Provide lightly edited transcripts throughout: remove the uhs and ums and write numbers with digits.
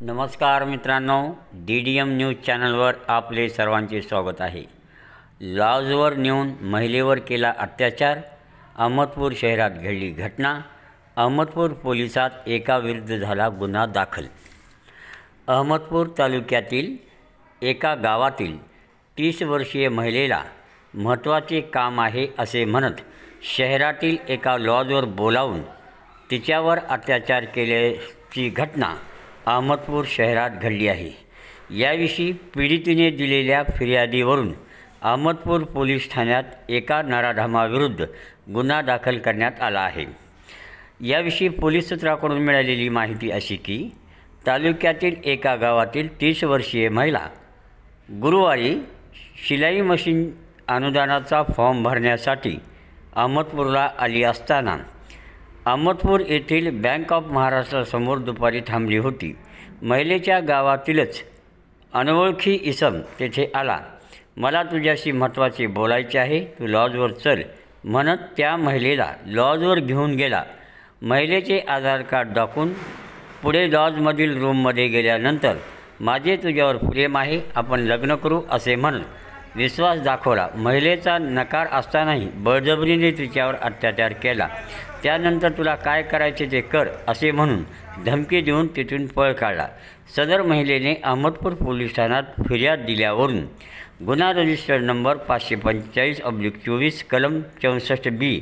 नमस्कार मित्रांनो, DDM news चॅनलवर आपले सर्वांचे स्वागत आहे। लॉजवर नेऊन महिलेवर केला अत्याचार, अहमदपूर शहरात घडली घटना। अहमदपूर पोलिसात एकाविरुद्ध झाला गुन्हा दाखल। अहमदपूर तालुक्यातील एका गावातील 30 वर्षीय महिलेला महत्त्वाचे काम आहे असे म्हणत शहरातील एका लॉजवर बोलावून तिच्यावर अत्याचार केल्याची घटना अहमदपूर शहरात घडली आहे। याविषयी पीडितेने दिलेल्या फिर्यादीवरून अहमदपूर पोलीस ठाण्यात एका नराधमाविरुद्ध गुन्हा दाखल करण्यात आला आहे। याविषयी पोलीस सूत्रांकडून मिळालेली माहिती अशी की तालुक्यातील एका गावातील 30 वर्षीय महिला गुरुवारी शिलाई मशीन अनुदानाचा फॉर्म भरण्यासाठी अहमदपूरला आली असताना अहमदपूर येथील बँक ऑफ महाराष्ट्रासमोर दुपारी थांबली होती। महिलेच्या गावातीलच अनोळखी इसम तेथे आला। मला तुझ्याशी महत्त्वाचे बोलायचे आहे, तू लॉजवर चल म्हणत त्या महिलेला लॉजवर घेऊन गेला। महिलेचे आधार कार्ड दाखवून पुढे लॉजमधील रूममध्ये गेल्यानंतर माझे तुझ्यावर प्रेम आहे, आपण लग्न करू असे म्हणत विश्वास दाखवला। महिलेचा नकार असतानाही बळजबरीने तिच्यावर अत्याचार केला। त्यानंतर तुला काय करायचे ते कर असे म्हणून धमकी देऊन तिथून पळ काढला। सदर महिलेने अहमदपूर पोलीस ठाण्यात फिर्याद दिल्यावरून गुन्हा रजिस्टर नंबर 545/24 कलम 64B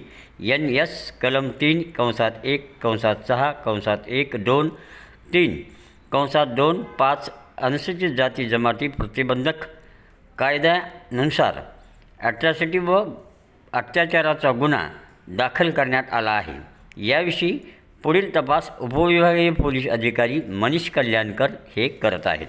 NS कलम 3(6)(1)(1)(2)(3)(2)(5) अनुसूचित जाती जमाती प्रतिबंधक कायद्यानुसार अट्रॉसिटी व अत्याचाराचा गुन्हा दाखल करण्यात आला आहे। याविषयी पुढील तपास उपविभागीय पोलीस अधिकारी मनीष कल्याणकर हे करत आहेत।